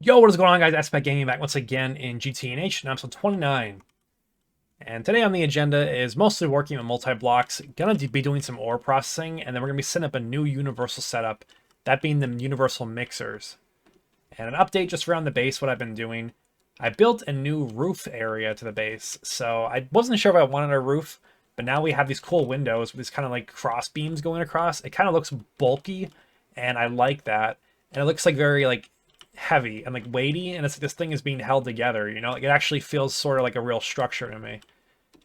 Yo, what is going on, guys? S3E29 Gaming back once again in GTNH, and episode 29. And today on the agenda is mostly working on multi-blocks, gonna be doing some ore processing, and then we're gonna be setting up a new universal setup, that being the universal mixers. And an update just around the base, what I've been doing. I built a new roof area to the base, so I wasn't sure if I wanted a roof, but now we have these cool windows with these kind of like cross beams going across. It kind of looks bulky, and I like that. And it looks like very like heavy and like weighty, and it's like this thing is being held together, you know? Like it actually feels sort of like a real structure to me,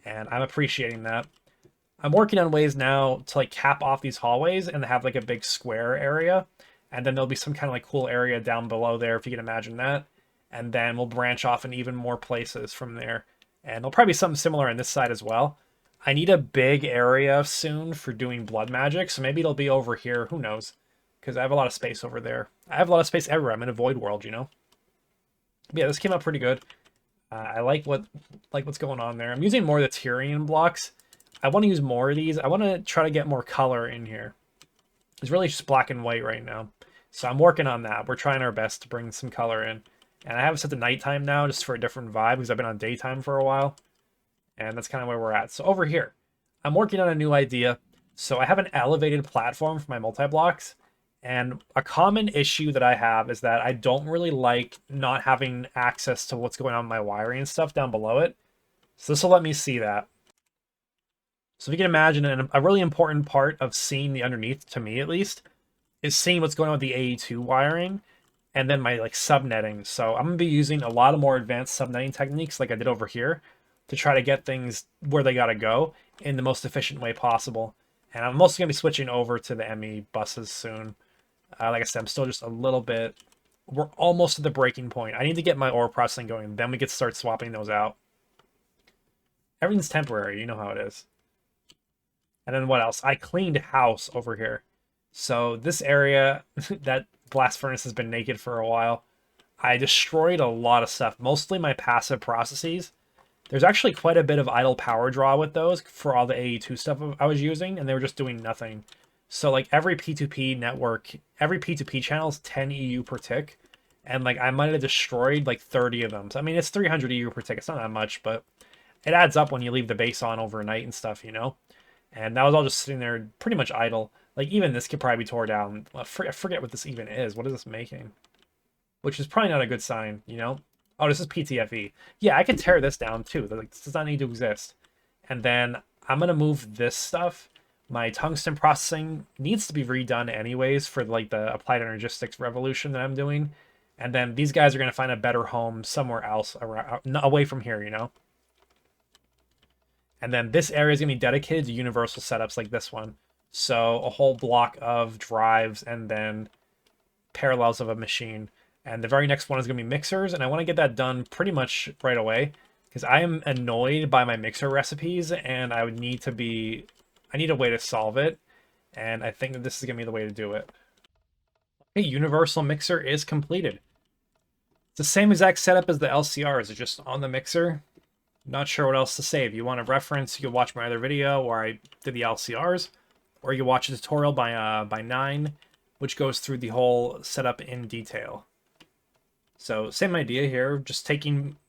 and I'm appreciating that. I'm working on ways now to like cap off these hallways and have like a big square area, and then there'll be some kind of like cool area down below there if you can imagine that, and then we'll branch off in even more places from there, and there'll probably be something similar on this side as well. I need a big area soon for doing blood magic, so maybe it'll be over here, who knows, because I have a lot of space over there. I have a lot of space everywhere. I'm in a void world, you know. But yeah, this came out pretty good. I like what's going on there. I'm using more of the Tyrian blocks. I want to use more of these. I want to try to get more color in here. It's really just black and white right now, so I'm working on that. We're trying our best to bring some color in, and I have it set to nighttime now just for a different vibe because I've been on daytime for a while, and that's kind of where we're at. So over here, I'm working on a new idea. So I have an elevated platform for my multi-blocks. And a common issue that I have is that I don't really like not having access to what's going on in my wiring and stuff down below it. So this will let me see that. So if you can imagine, a really important part of seeing the underneath, to me at least, is seeing what's going on with the AE2 wiring and then my like subnetting. So I'm going to be using a lot of more advanced subnetting techniques like I did over here to try to get things where they got to go in the most efficient way possible. And I'm mostly going to be switching over to the ME buses soon. Like I said, I'm still just a little bit. We're almost at the breaking point. I need to get my ore processing going. Then we can start swapping those out. Everything's temporary. You know how it is. And then what else? I cleaned house over here. So this area, that blast furnace has been naked for a while. I destroyed a lot of stuff. Mostly my passive processes. There's actually quite a bit of idle power draw with those for all the AE2 stuff I was using. And they were just doing nothing. So like every P2P network, every P2P channel is 10 EU per tick. And like I might have destroyed like 30 of them. So I mean, it's 300 EU per tick. It's not that much, but it adds up when you leave the base on overnight and stuff, you know? And that was all just sitting there pretty much idle. Like even this could probably be tore down. I forget what this even is. What is this making? Which is probably not a good sign, you know? Oh, this is PTFE. Yeah, I can tear this down too. Like, this does not need to exist. And then I'm going to move this stuff. My tungsten processing needs to be redone anyways for like the applied energistics revolution that I'm doing. And then these guys are going to find a better home somewhere else around, away from here, you know? And then this area is going to be dedicated to universal setups like this one. So a whole block of drives and then parallels of a machine. And the very next one is going to be mixers. And I want to get that done pretty much right away because I am annoyed by my mixer recipes and I need a way to solve it. And I think that this is going to be the way to do it. Okay, universal mixer is completed. It's the same exact setup as the LCRs. It's just on the mixer. Not sure what else to say. If you want a reference, you can watch my other video where I did the LCRs, or you can watch a tutorial by 9, which goes through the whole setup in detail. So same idea here, just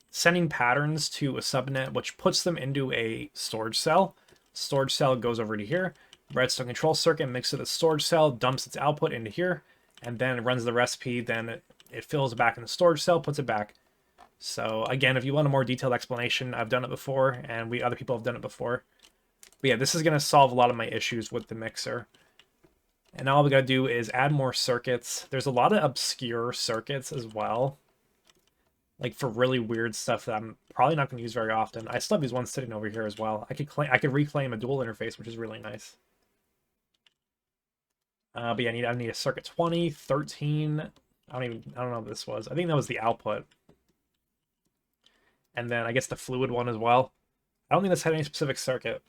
sending patterns to a subnet, which puts them into a storage cell. Storage cell goes over to here. Redstone control circuit mixes with the storage cell, dumps its output into here, and then it runs the recipe. Then it fills it back in the storage cell, puts it back. So again, if you want a more detailed explanation, I've done it before, and other people have done it before. But yeah, this is going to solve a lot of my issues with the mixer. And all we got to do is add more circuits. There's a lot of obscure circuits as well, like for really weird stuff that I'm probably not going to use very often. I still have these ones sitting over here as well. I could reclaim a dual interface, which is really nice. But yeah, I need a circuit 20, 13. I don't know what this was. I think that was the output. And then I guess the fluid one as well. I don't think this had any specific circuit.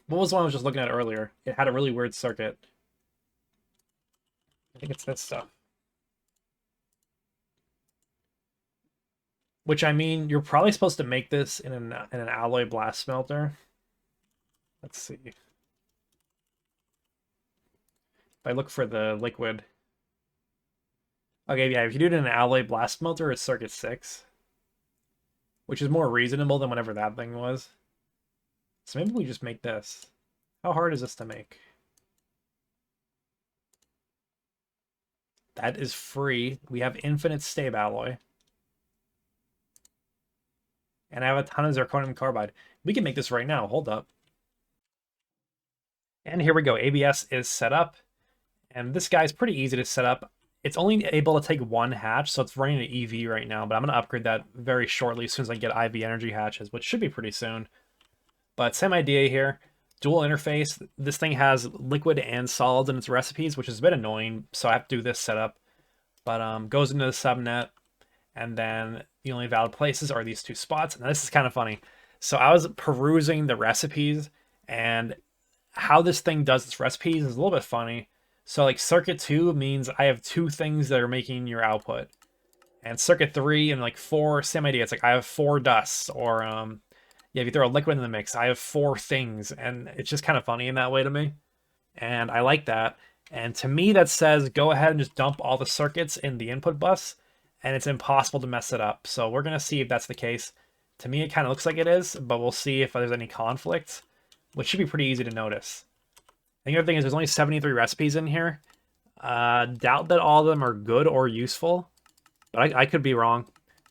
What was the one I was just looking at earlier? It had a really weird circuit. I think it's this stuff. Which, I mean, you're probably supposed to make this in an alloy blast smelter. Let's see. If I look for the liquid. Okay, yeah, if you do it in an alloy blast smelter, it's circuit 6, which is more reasonable than whatever that thing was. So maybe we just make this. How hard is this to make? That is free. We have infinite stave alloy. And I have a ton of zirconium carbide. We can make this right now. Hold up. And here we go. ABS is set up. And this guy's pretty easy to set up. It's only able to take one hatch, so it's running an EV right now, but I'm going to upgrade that very shortly as soon as I get IV energy hatches, which should be pretty soon. But same idea here. Dual interface. This thing has liquid and solids in its recipes, which is a bit annoying, so I have to do this setup. But goes into the subnet, and then the only valid places are these two spots. Now this is kind of funny. So I was perusing the recipes, and how this thing does its recipes is a little bit funny. So like circuit 2 means I have 2 things that are making your output. And circuit 3 and like 4, same idea. It's like I have 4 dusts, or yeah, if you throw a liquid in the mix, I have 4 things. And it's just kind of funny in that way to me. And I like that. And to me, that says go ahead and just dump all the circuits in the input bus, and it's impossible to mess it up. So we're going to see if that's the case. To me, it kind of looks like it is, but we'll see if there's any conflicts, which should be pretty easy to notice. And the other thing is there's only 73 recipes in here. Doubt that all of them are good or useful, but I could be wrong.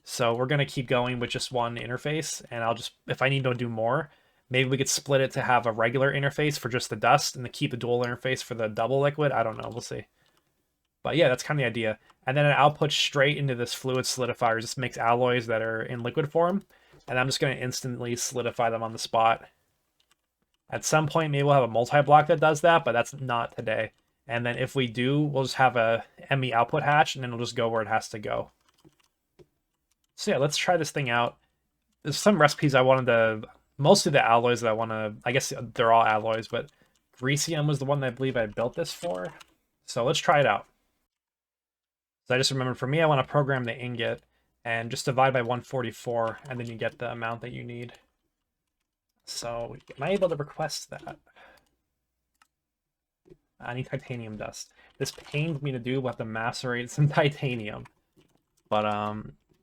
So we're going to keep going with just one interface, and I'll just, if I need to do more, maybe we could split it to have a regular interface for just the dust and to keep a dual interface for the double liquid. I don't know. We'll see. But yeah, that's kind of the idea. And then it outputs straight into this fluid solidifier. It just makes alloys that are in liquid form. And I'm just going to instantly solidify them on the spot. At some point, maybe we'll have a multi-block that does that, but that's not today. And then if we do, we'll just have a ME output hatch, and then it'll just go where it has to go. So yeah, let's try this thing out. There's some recipes I wanted to... Most of the alloys that I want to... I guess they're all alloys, but Greasium was the one that I believe I built this for. So let's try it out. So I just remembered, for me, I want to program the ingot and just divide by 144, and then you get the amount that you need. So am I able to request that? I need titanium dust. This pains me to do. We'll have to macerate some titanium. But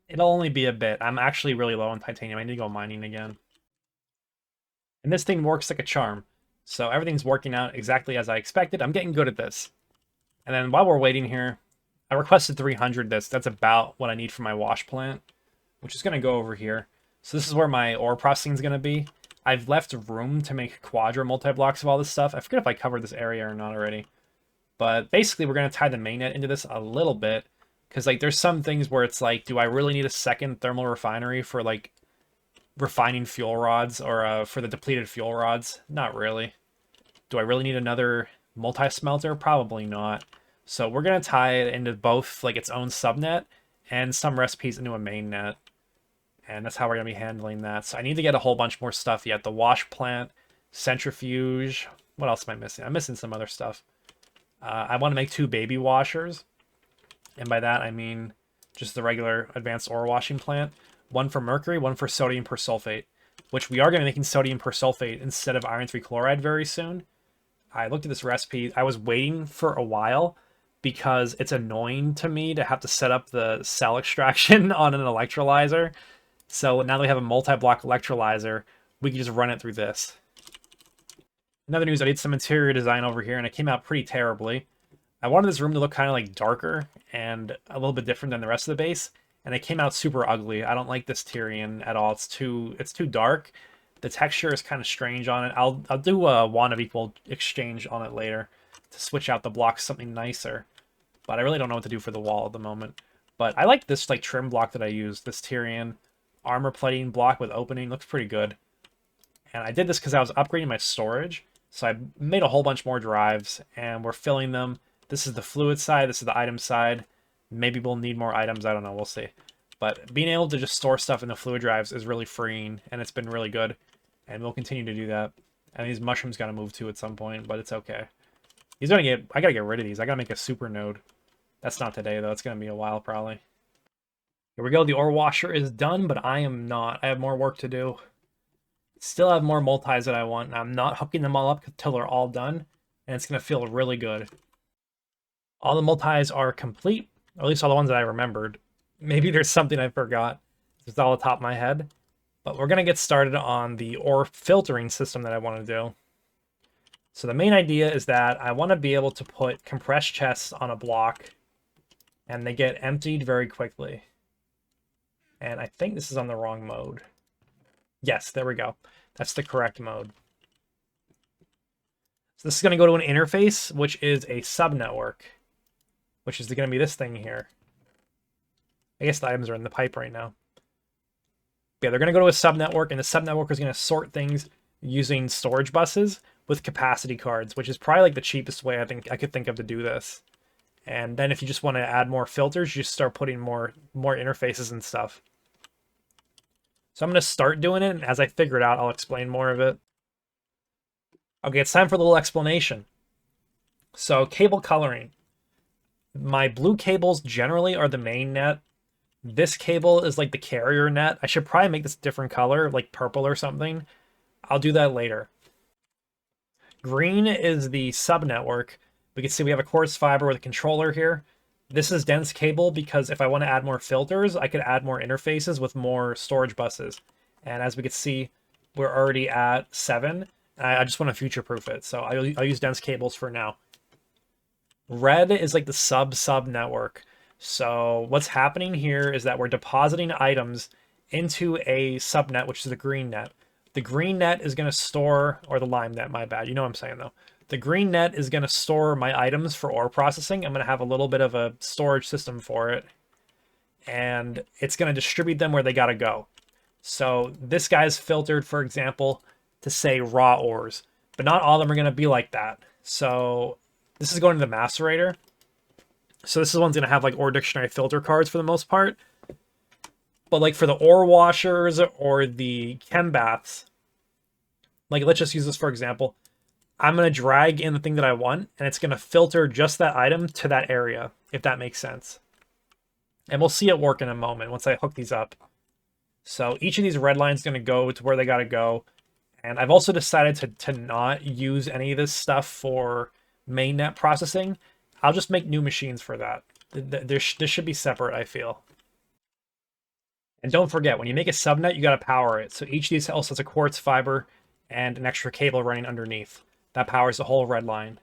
it'll only be a bit. I'm actually really low on titanium. I need to go mining again. And this thing works like a charm. So everything's working out exactly as I expected. I'm getting good at this. And then while we're waiting here, I requested 300 this. That's about what I need for my wash plant, which is going to go over here. So this is where my ore processing is going to be. I've left room to make quadra multi-blocks of all this stuff. I forget if I covered this area or not already. But basically, we're going to tie the mainnet into this a little bit. Because like, there's some things where it's like, do I really need a second thermal refinery for like refining fuel rods, or for the depleted fuel rods? Not really. Do I really need another multi-smelter? Probably not. So we're going to tie it into both like its own subnet and some recipes into a mainnet. And that's how we're going to be handling that. So I need to get a whole bunch more stuff yet. The wash plant, centrifuge. What else am I missing? I'm missing some other stuff. I want to make 2 baby washers. And by that, I mean just the regular advanced ore washing plant. One for mercury, one for sodium persulfate, which we are going to be making sodium persulfate instead of iron 3 chloride very soon. I looked at this recipe. I was waiting for a while because it's annoying to me to have to set up the cell extraction on an electrolyzer. So now that we have a multi-block electrolyzer, we can just run it through this. Another news, I did some interior design over here, and it came out pretty terribly. I wanted this room to look kind of like darker and a little bit different than the rest of the base, and it came out super ugly. I don't like this Tyrian at all. It's too dark. The texture is kind of strange on it. I'll do a wand of equal exchange on it later to switch out the blocks something nicer. But I really don't know what to do for the wall at the moment. But I like this like trim block that I used, this Tyrian armor plating block with opening. Looks pretty good. And I did this because I was upgrading my storage. So I made a whole bunch more drives, and we're filling them. This is the fluid side. This is the item side. Maybe we'll need more items. I don't know. We'll see. But being able to just store stuff in the fluid drives is really freeing, and it's been really good. And we'll continue to do that. And these mushrooms got to move too at some point, but it's okay. I gotta get rid of these. I gotta make a super node. That's not today, though. It's gonna be a while, probably. Here we go. The ore washer is done, but I am not. I have more work to do. Still have more multis that I want, and I'm not hooking them all up until they're all done, and it's gonna feel really good. All the multis are complete. Or at least all the ones that I remembered. Maybe there's something I forgot. It's all off the top of my head. But we're going to get started on the ore filtering system that I want to do. So the main idea is that I want to be able to put compressed chests on a block, and they get emptied very quickly. And I think this is on the wrong mode. Yes, there we go. That's the correct mode. So this is going to go to an interface, which is a subnetwork, which is going to be this thing here. I guess the items are in the pipe right now. Yeah, they're going to go to a subnetwork, and the subnetwork is going to sort things using storage buses with capacity cards, which is probably like the cheapest way I could think of to do this. And then if you just want to add more filters, you just start putting more interfaces and stuff. So I'm going to start doing it, and as I figure it out, I'll explain more of it. Okay, it's time for a little explanation. So cable coloring. My blue cables generally are the main net. This cable is like the carrier net. I should probably make this a different color, like purple or something. I'll do that later. Green is the subnetwork. We can see we have a quartz fiber with a controller here. This is dense cable because if I want to add more filters, I could add more interfaces with more storage buses. And as we can see, we're already at 7. I just want to future-proof it, so I'll use dense cables for now. Red is like the sub network. So what's happening here is that we're depositing items into a subnet, which is the green net. The green net is going to store, or the lime net, my bad. You know what I'm saying, though. The green net is going to store my items for ore processing. I'm going to have a little bit of a storage system for it. And it's going to distribute them where they got to go. So this guy's filtered, for example, to say raw ores. But not all of them are going to be like that. So this is going to the macerator. So this is one's going to have like ore dictionary filter cards for the most part. But like for the ore washers or the chem baths, like let's just use this for example. I'm going to drag in the thing that I want, and it's going to filter just that item to that area, if that makes sense. And we'll see it work in a moment once I hook these up. So each of these red lines is going to go to where they got to go. And I've also decided to not use any of this stuff for mainnet processing. I'll just make new machines for that. This should be separate, I feel. And don't forget, when you make a subnet, you got to power it. So each of these also has a quartz fiber and an extra cable running underneath. That powers the whole red line.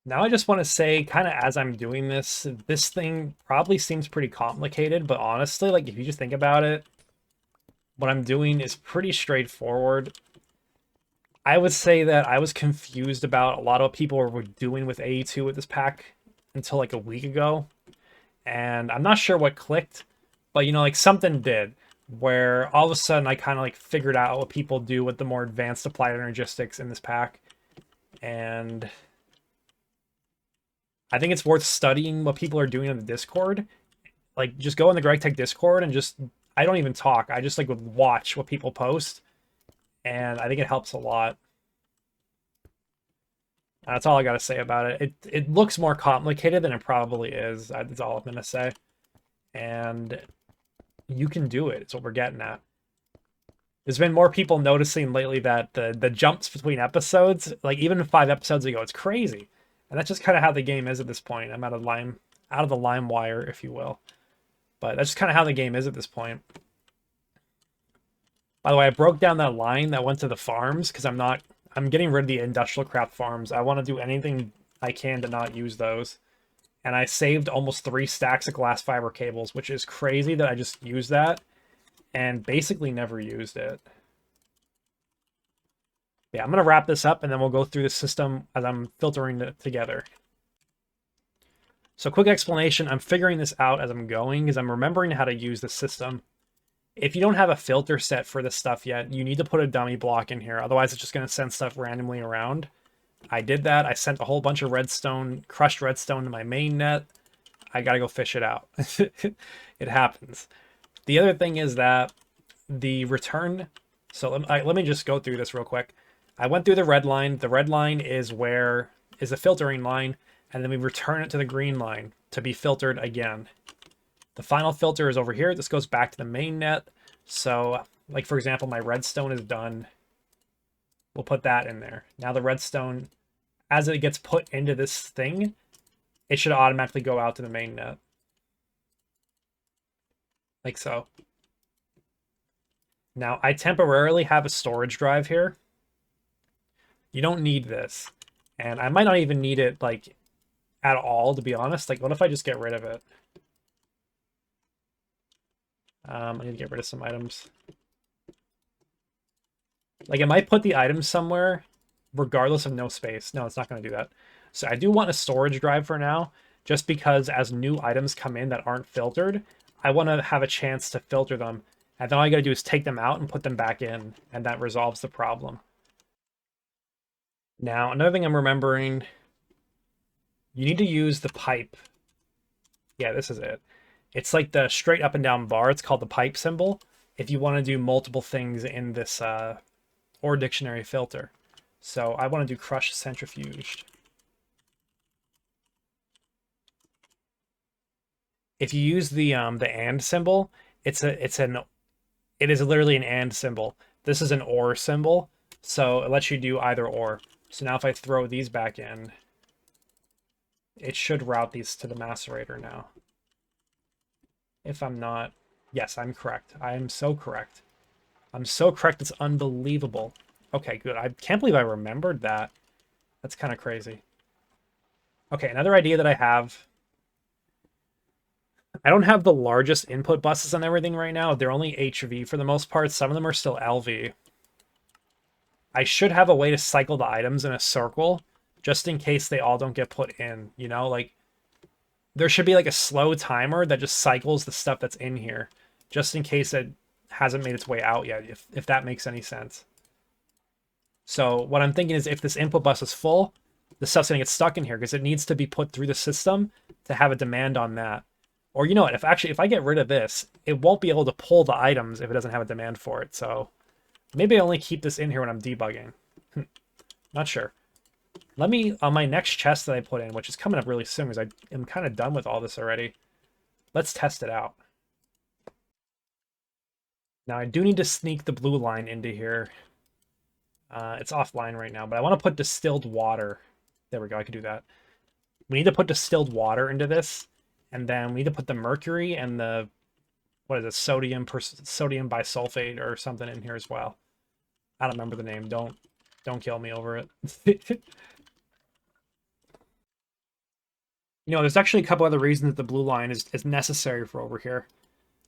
Now I just want to say, kind of as I'm doing this, this thing probably seems pretty complicated, but honestly, like if you just think about it, what I'm doing is pretty straightforward. I would say that I was confused about a lot of what people were doing with AE2 with this pack until like a week ago. And I'm not sure what clicked, but you know, like something did, where all of a sudden I kind of like figured out what people do with the more advanced applied energistics in this pack. And I think it's worth studying what people are doing on the Discord. Like just go in the GregTech Discord and just, I don't even talk. I just like would watch what people post. And I think it helps a lot. That's all I got to say about it. It looks more complicated than it probably is. That's all I'm going to say. And you can do it. It's what we're getting at. There's been more people noticing lately that the jumps between episodes, like even 5 episodes ago, it's crazy. And that's just kind of how the game is at this point. I'm out of the lime wire, if you will. But that's just kind of how the game is at this point. By the way, I broke down that line that went to the farms because I'm getting rid of the industrial craft farms. I want to do anything I can to not use those. And I saved almost 3 stacks of glass fiber cables, which is crazy that I just used that and basically never used it. Yeah, I'm going to wrap this up and then we'll go through the system as I'm filtering it together. So quick explanation, I'm figuring this out as I'm going because I'm remembering how to use the system. If you don't have a filter set for this stuff yet, you need to put a dummy block in here. Otherwise, it's just going to send stuff randomly around. I did that. I sent a whole bunch of redstone, crushed redstone to my main net. I got to go fish it out. It happens. The other thing is that the return... So let me just go through this real quick. I went through the red line. The red line is the filtering line. And then we return it to the green line to be filtered again. The final filter is over here. This goes back to the main net. So, like for example, my redstone is done. We'll put that in there. Now the redstone, as it gets put into this thing, it should automatically go out to the main net. Like so. Now, I temporarily have a storage drive here. You don't need this. And I might not even need it, like, at all, to be honest. Like, what if I just get rid of it? I need to get rid of some items. Like, it might put the items somewhere, regardless of no space. No, it's not going to do that. So I do want a storage drive for now, just because as new items come in that aren't filtered, I want to have a chance to filter them. And then all I got to do is take them out and put them back in, and that resolves the problem. Now, another thing I'm remembering, you need to use the pipe. Yeah, this is it. It's like the straight up and down bar. It's called the pipe symbol. If you want to do multiple things in this or dictionary filter. So I want to do crushed centrifuged. If you use the and symbol, it is literally an and symbol. This is an or symbol, so it lets you do either or. So now if I throw these back in, it should route these to the macerator now. If I'm not, yes, I'm correct. I am so correct. I'm so correct, it's unbelievable. Okay, good. I can't believe I remembered that. That's kind of crazy. Okay, another idea that I have. I don't have the largest input buses on everything right now. They're only HV for the most part. Some of them are still LV. I should have a way to cycle the items in a circle, just in case they all don't get put in, you know? Like, there should be like a slow timer that just cycles the stuff that's in here, just in case it hasn't made its way out yet, if that makes any sense. So what I'm thinking is if this input bus is full, the stuff's going to get stuck in here because it needs to be put through the system to have a demand on that. Or you know what, if I get rid of this, it won't be able to pull the items if it doesn't have a demand for it. So maybe I only keep this in here when I'm debugging. Not sure. Let me, on my next chest that I put in, which is coming up really soon because I am kind of done with all this already, let's test it out. Now I do need to sneak the blue line into here. It's offline right now, but I want to put distilled water. There we go, I can do that. We need to put distilled water into this, and then we need to put the mercury and the, what is it, sodium bisulfate or something in here as well. I don't remember the name. Don't kill me over it. You know, there's actually a couple other reasons that the blue line is necessary for over here.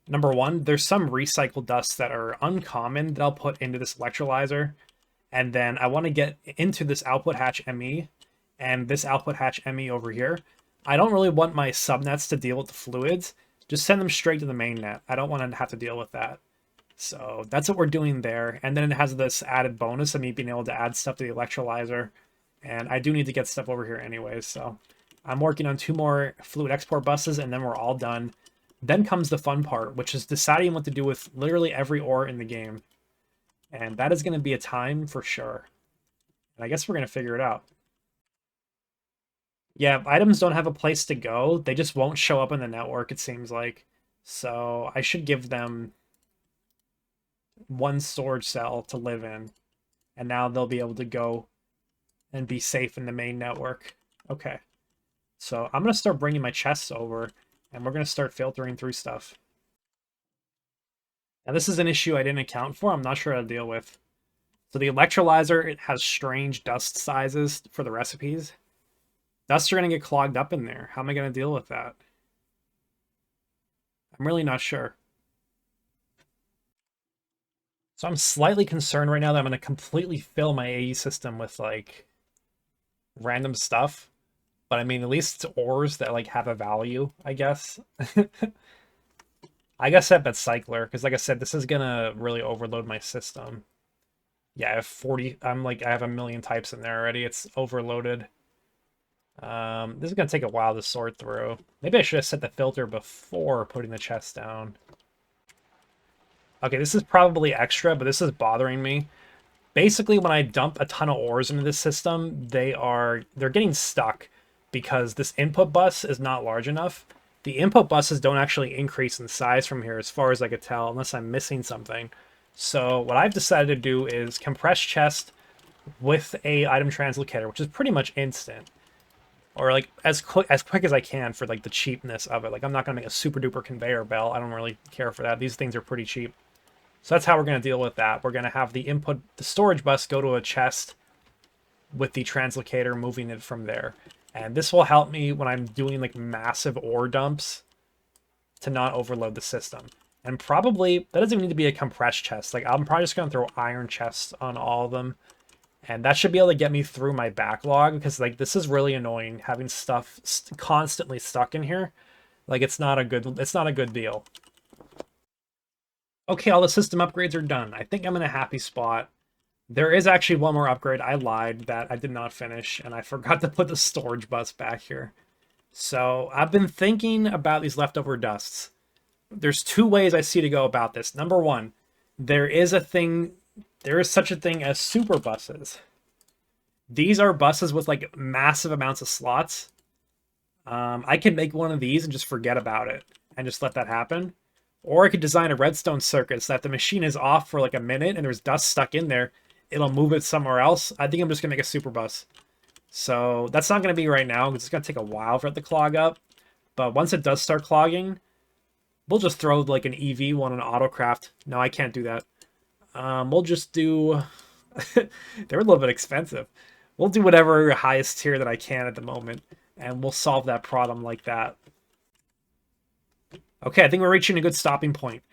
Number one, there's some recycled dusts that are uncommon that I'll put into this electrolyzer. And then I want to get into this output hatch ME and this output hatch ME over here. I don't really want my subnets to deal with the fluids. Just send them straight to the main net. I don't want to have to deal with that. So that's what we're doing there. And then it has this added bonus of me being able to add stuff to the electrolyzer. And I do need to get stuff over here anyways. So I'm working on 2 more fluid export buses and then we're all done. Then comes the fun part, which is deciding what to do with literally every ore in the game. And that is going to be a time for sure. And I guess we're going to figure it out. Yeah, items don't have a place to go. They just won't show up in the network, it seems like. So I should give them 1 storage cell to live in. And now they'll be able to go and be safe in the main network. Okay. So I'm going to start bringing my chests over, and we're going to start filtering through stuff. Now this is an issue I didn't account for. I'm not sure how to deal with. So the electrolyzer, it has strange dust sizes for the recipes. Dusts are going to get clogged up in there. How am I going to deal with that? I'm really not sure. So I'm slightly concerned right now that I'm going to completely fill my AE system with, like, random stuff. But I mean, at least it's ores that, like, have a value, I guess. I guess I bet cycler, because like I said, this is going to really overload my system. Yeah, I have 40, I have a million types in there already. It's overloaded. This is going to take a while to sort through. Maybe I should have set the filter before putting the chest down. Okay, this is probably extra, but this is bothering me. Basically, when I dump a ton of ores into this system, they're getting stuck because this input bus is not large enough. The input buses don't actually increase in size from here, as far as I could tell, unless I'm missing something. So what I've decided to do is compress chest with a item translocator, which is pretty much instant. or like as quick as I can for like the cheapness of it. Like I'm not gonna make a super duper conveyor belt. I don't really care for that. These things are pretty cheap. So that's how we're gonna deal with that. We're gonna have the storage bus go to a chest with the translocator moving it from there. And this will help me when I'm doing like massive ore dumps to not overload the system. And probably, that doesn't even need to be a compressed chest. Like I'm probably just gonna throw iron chests on all of them. And that should be able to get me through my backlog, because like this is really annoying having stuff constantly stuck in here. Like it's not a good deal. Okay, all the system upgrades are done. I think I'm in a happy spot. There is actually one more upgrade. I lied that I did not finish, and I forgot to put the storage bus back here. So I've been thinking about these leftover dusts. There's two ways I see to go about this. Number one, there is such a thing as super buses. These are buses with like massive amounts of slots. I can make one of these and just forget about it and just let that happen. Or I could design a redstone circuit so that the machine is off for like a minute and there's dust stuck in there. It'll move it somewhere else. I think I'm just going to make a super bus. So that's not going to be right now because it's going to take a while for it to clog up. But once it does start clogging, we'll just throw like an EV one on autocraft. No, I can't do that. We'll just do... They're a little bit expensive. We'll do whatever highest tier that I can at the moment. And we'll solve that problem like that. Okay, I think we're reaching a good stopping point.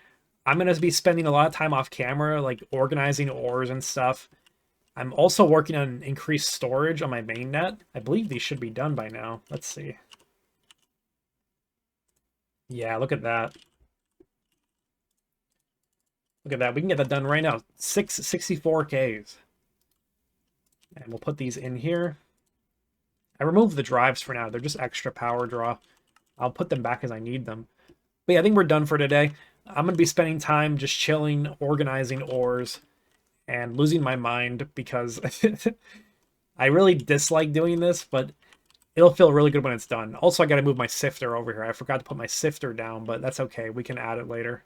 I'm going to be spending a lot of time off camera, like organizing ores and stuff. I'm also working on increased storage on my main net. I believe these should be done by now. Let's see. Yeah, look at that. Look at that. We can get that done right now. 64Ks. And we'll put these in here. I removed the drives for now. They're just extra power draw. I'll put them back as I need them. But yeah, I think we're done for today. I'm going to be spending time just chilling, organizing ores, and losing my mind because I really dislike doing this, but it'll feel really good when it's done. Also, I got to move my sifter over here. I forgot to put my sifter down, but that's okay. We can add it later.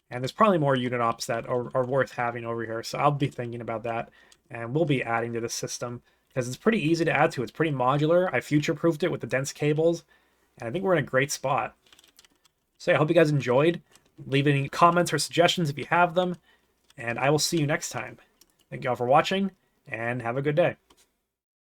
And there's probably more unit ops that are worth having over here, so I'll be thinking about that. And we'll be adding to the system because it's pretty easy to add to. It's pretty modular. I future-proofed it with the dense cables, and I think we're in a great spot. So yeah, I hope you guys enjoyed. Leave any comments or suggestions if you have them, and I will see you next time. Thank you all for watching, and have a good day.